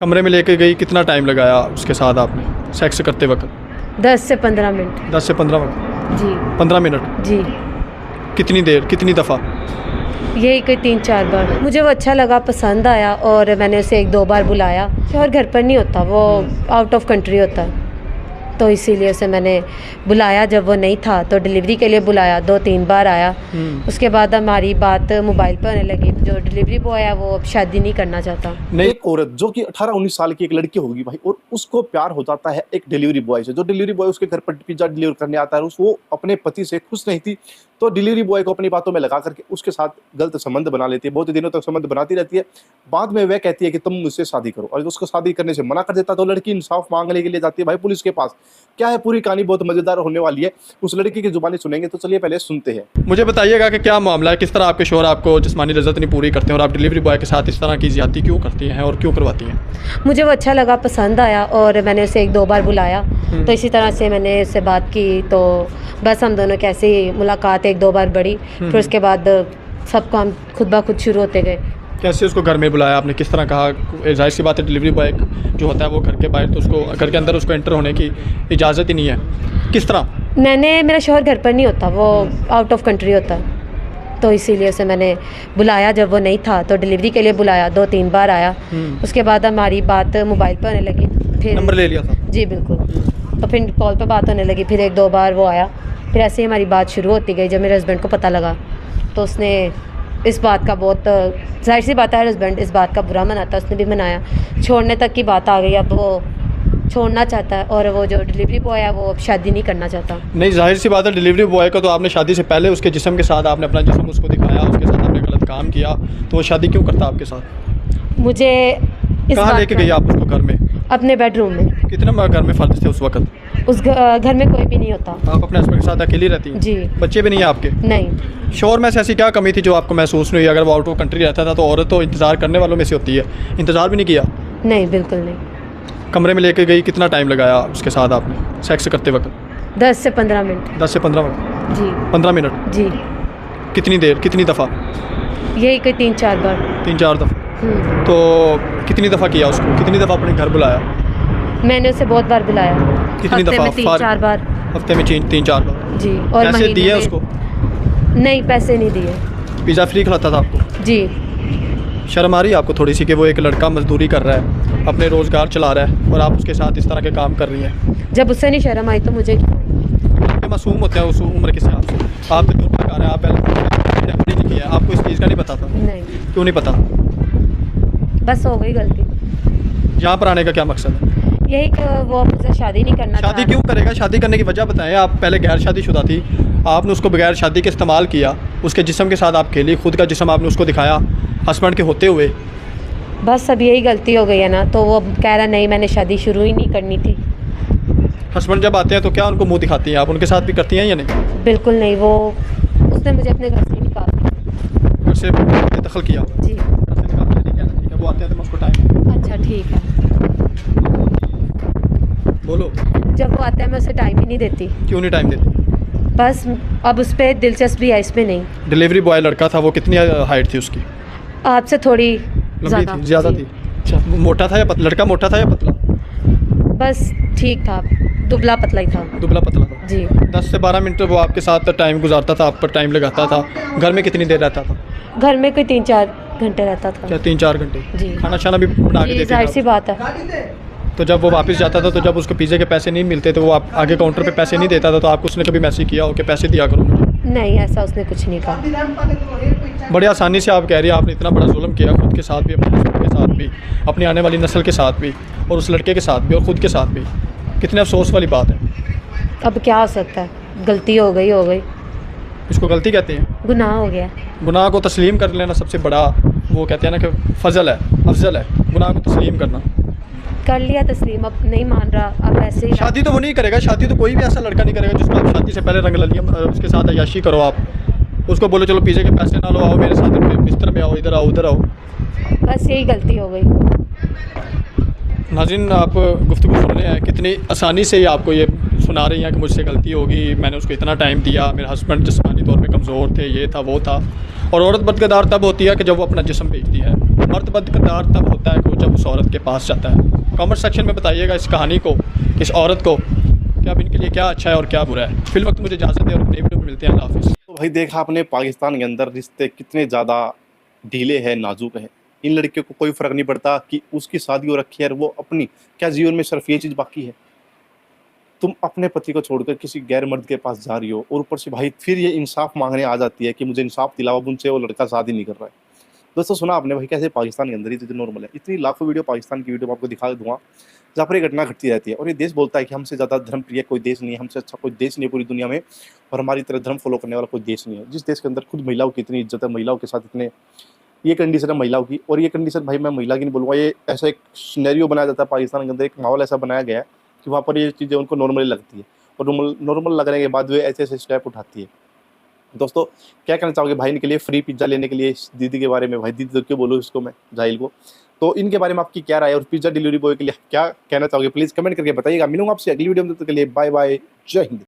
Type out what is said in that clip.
कमरे में लेके गई, कितना टाइम लगाया उसके साथ आपने सेक्स करते वक्त? 10 से 15 मिनट। 10 से 15 वक्त? जी 15 मिनट? जी। कितनी देर, कितनी दफ़ा? यही कोई 3-4 बार। मुझे वो अच्छा लगा, पसंद आया और मैंने उसे 1-2 बार बुलाया। शौहर घर पर नहीं होता, वो आउट ऑफ कंट्री होता है, तो इसीलिए उसे मैंने बुलाया। जब वो नहीं था तो डिलीवरी के लिए बुलाया, 2-3 बार आया। उसके बाद हमारी बात मोबाइल पर होने लगी। जो डिलीवरी बॉय है वो अब शादी नहीं करना चाहता। नहीं, एक औरत जो कि 18-19 साल की एक लड़की होगी भाई, और उसको प्यार हो जाता है एक डिलीवरी बॉय से। जो डिलीवरी बॉय उसके घर पर पिज्जा डिलीवर करने आता है, वो अपने पति से खुश नहीं थी, तो डिलीवरी बॉय को अपनी बातों में लगा करके उसके साथ गलत संबंध बना लेती है। बहुत दिनों तक संबंध बनाती रहती है। बाद में वह कहती है कि तुम मुझसे शादी करो, और उसको शादी करने से मना कर देता, तो लड़की इंसाफ मांगने के लिए जाती है भाई पुलिस के पास। क्या है पूरी कहानी, बहुत मजेदार होने वाली है, उस लड़की की जुबानी सुनेंगे। तो चलिए पहले सुनते हैं। मुझे बताइएगा कि क्या मामला है, किस तरह आपके शौहर आपको जिस्मानी लज़्ज़त नहीं पूरी करते हैं और आप डिलीवरी बॉय के साथ इस तरह की ज़्यादती क्यों करती हैं और क्यों करवाती हैं? मुझे वो अच्छा लगा, पसंद आया और मैंने उसे 1-2 बार बुलाया। तो इसी तरह से मैंने उससे बात की, तो बस हम दोनों की ऐसे ही मुलाकात 1-2 बार बढ़ी। फिर उसके बाद सब काम खुद ब खुद शुरू होते गए। कैसे उसको घर में बुलाया आपने, किस तरह कहा? जाहिर सी बात है, डिलीवरी बॉय जो होता है वो घर के बाहर, तो उसको घर के अंदर उसको एंटर होने की इजाज़त ही नहीं है। किस तरह? मेरा शौहर घर पर नहीं होता, वो आउट ऑफ कंट्री होता है, तो इसीलिए उसे मैंने बुलाया। जब वो नहीं था तो डिलीवरी के लिए बुलाया, 2-3 बार आया। उसके बाद हमारी बात मोबाइल पर होने लगी। फिर नंबर ले लिया था? जी बिल्कुल। तो फिर कॉल पर बात होने लगी, फिर 1-2 बार वो आया। फिर ऐसे ही हमारी बात शुरू होती गई। जब मेरे हस्बैंड को पता लगा तो उसने इस बात का बहुत, जाहिर सी बात है हस्बैंड इस बात का बुरा मनाता, उसने भी मनाया। छोड़ने तक की बात आ गई। अब वो छोड़ना चाहता है और वो जो डिलीवरी बॉय है वो अब शादी नहीं करना चाहता। नहीं, जाहिर सी बात है, डिलीवरी बॉय को तो आपने शादी से पहले उसके जिस्म के साथ आपने अपना जिस्म उसको दिखाया, उसके साथ आपने गलत काम किया, तो वो शादी क्यों करता आपके साथ? मुझे इस कहाँ लेके गई आप उसको घर में? अपने बेडरूम में। कितने घर में फर्द थे उस वक्त? उस घर में कोई भी नहीं होता। आप अपने हस्बैंड के साथ अकेली रहती हैं? जी। बच्चे भी नहीं है आपके? नहीं। शौहर में से ऐसी क्या कमी थी जो आपको महसूस नहीं हुई? अगर वो आउट ऑफ कंट्री रहता था तो औरत तो इंतज़ार करने वालों में से होती है, इंतज़ार भी नहीं किया? नहीं, बिल्कुल नहीं। कमरे में लेके गई, कितना टाइम लगाया उसके साथ आपने सेक्स करते वक्त? 10 से 15 मिनट। 10 से 15 वक्त? जी 15 मिनट? जी। कितनी देर, कितनी दफ़ा? यही कोई 3-4 बार। 3-4 दफ़ा? तो कितनी दफ़ा किया उसको, कितनी दफ़ा अपने घर बुलाया? मैंने उसे बहुत बार बुलाया। कितनी हफ्ते दफ़ा? में 3-4 बार। हफ्ते में 3-4 बार? जी। और पैसे महीने दिए में उसको? नहीं, पैसे नहीं दिए। पिज़्ज़ा फ्री खिलाता था आपको? जी। शर्म आ रही है आपको थोड़ी सी कि वो एक लड़का मजदूरी कर रहा है, अपने रोज़गार चला रहा है, और आप उसके साथ इस तरह के काम कर रही हैं? जब उससे नहीं शर्म आई तो मुझे लड़के मासूम होते हैं उस उम्र के हिसाब से। आप तो दूर का रहे हैं, आप पहले नहीं किया, आपको इस चीज़ का नहीं पता था? नहीं, क्यों नहीं पता? बस हो गई गलती। यहाँ पर आने का क्या मकसद है? यही कि वो मुझसे शादी नहीं करना शादी चाह क्यों करेगा? शादी करने की वजह बताएं। आप पहले गैर शादीशुदा थी, आपने उसको बगैर शादी के इस्तेमाल किया, उसके जिस्म के साथ आप खेली, खुद का जिस्म आपने उसको दिखाया हस्बैंड के होते हुए। बस अब यही गलती हो गई है ना, तो वो अब कह रहा नहीं मैंने शादी शुरू ही नहीं करनी थी। हस्बैंड जब आते हैं तो क्या उनको मुंह दिखाती हैं आप? उनके साथ भी करती हैं या नहीं? बिल्कुल नहीं। वो उसने मुझे अपने घर से निकाला। घर से दखल किया? जी। घर से निकालने नहीं कहना, ठीक है? वो आते हैं तो मैं उसको टाइम। अच्छा ठीक है। बोलो। जब वो आता है मैं उसे टाइम ही नहीं देती। क्यों नहीं टाइम देती? बस अब उस पर दिलचस्पी है, इस पर नहीं। डिलीवरी बॉय लड़का था, वो कितनी हाइट थी उसकी? आपसे थोड़ी लंबी थी, ज़्यादा थी? अच्छा, मोटा था या लड़का मोटा था या पतला? बस ठीक था, दुबला पतला ही था। दुबला पतला था? जी। 10 से 12 मिनट वो आपके साथ टाइम गुजारता था, आप पर टाइम लगाता था। घर में कितनी देर रहता था? घर में कोई 3-4 घंटे रहता था। क्या 3-4 घंटे? जी। खाना शाना भी बना के जी, देते जाहिर थे सी आप? बात है। तो जब वो वापस जाता था, तो जब उसको पिज़्ज़े के पैसे नहीं मिलते तो वो आप आगे काउंटर पे पैसे नहीं देता था, तो आपको उसने कभी मैसेज किया हो कि पैसे दिया करो मुझे? नहीं, ऐसा उसने कुछ नहीं कहा। बड़ी आसानी से आप कह रही हैं आपने इतना बड़ा जुल्म किया, खुद के साथ भी, अपने हस्बैंड के साथ भी, अपनी आने वाली नस्ल के साथ भी, और उस लड़के के साथ भी, और ख़ुद के साथ भी। कितने अफसोस वाली बात है। अब क्या हो सकता है, गलती हो गई हो गई। इसको गलती कहते हैं? गुनाह हो गया। गुनाह को तस्लीम कर लेना सबसे बड़ा, वो कहते हैं ना कि फजल है, अफजल है गुनाह को तस्लीम करना। कर लिया तस्लीम, अब नहीं मान रहा, अब ऐसे ही। शादी तो वो नहीं करेगा, शादी तो कोई भी ऐसा लड़का नहीं करेगा जिसको आप शादी से पहले रंग ललिया उसके साथ अय्याशी करो। आप उसको बोलो चलो पिज़्ज़े के पैसे ना लो, आओ मेरे साथ बिस्तर में आओ, इधर आओ उधर आओ। बस यही गलती हो गई। नाज़रीन, आप गुफ्तगू सुन रहे हैं, कितनी आसानी से ही आपको ये सुना रही हैं कि मुझसे गलती होगी, मैंने उसको इतना टाइम दिया, मेरे हस्बैंड जिस्मानी तौर पे कमज़ोर थे, ये था वो था। और औरत बदकिरदार तब होती है कि जब वो अपना जिस्म बेचती है। मर्द बदकिरदार तब होता है जब उस औरत के पास जाता है। कमेंट सेक्शन में बताइएगा इस कहानी को, इस औरत को, कि अब इनके लिए क्या अच्छा है और क्या बुरा है। फिल वक्त मुझे इजाज़त है और नई वीडियो में मिलते हैं। अल्लाह हाफ़िज़। तो भाई देखा आपने पाकिस्तान के अंदर रिश्ते कितने ज़्यादा ढीले हैं, नाजुक हैं। इन लड़कियों को कोई फ़र्क नहीं पड़ता कि उसकी शादी हो रखी है और वो अपनी, क्या जीवन में सिर्फ ये चीज़ बाकी है? तुम अपने पति को छोड़कर किसी गैर मर्द के पास जा रही हो और ऊपर से भाई फिर ये इंसाफ मांगने आ जाती है कि मुझे इंसाफ दिलाओ, मुझसे वो लड़का शादी नहीं कर रहा है। दोस्तों सुना आपने भाई कैसे पाकिस्तान के अंदर ही चीज़ें नॉर्मल है। इतनी लाखों वीडियो पाकिस्तान की वीडियो मैं आपको दिखा दूंगा जहाँ पर ये घटना घटती रहती है और ये देश बोलता है कि हमसे ज़्यादा धर्म प्रिय कोई देश नहीं है, हमसे अच्छा कोई देश नहीं है पूरी दुनिया में और हमारी तरह धर्म फॉलो करने वाला कोई देश नहीं है। जिस देश के अंदर खुद महिलाओं की इतनी इज्जत है, महिलाओं के साथ इतने, ये कंडीशन है महिलाओं की। और ये कंडीशन भाई मैं महिला की नहीं बोलूँगा, ये ऐसा एक सिनेरियो बनाया जाता है पाकिस्तान के अंदर, एक माहौल ऐसा बनाया गया है कि वहाँ पर ये चीज़ें उनको नॉर्मली लगती है और नॉर्मल लगने के बाद वे ऐसे ऐसे स्टेप उठाती है। दोस्तों क्या कहना चाहोगे भाई इनके लिए फ्री पिज्ज़ा लेने के लिए इस दीदी के बारे में? भाई दीदी तो क्यों बोलो इसको मैं, जाहिल को। तो इनके बारे में आपकी क्या राय है और पिज्ज़ा डिलीवरी बॉय के लिए क्या कहना चाहोगे? प्लीज़ कमेंट करके बताइएगा। मिलूंगा आपसे अगली वीडियो में, तब तक के लिए बाय बाय, जय हिंद।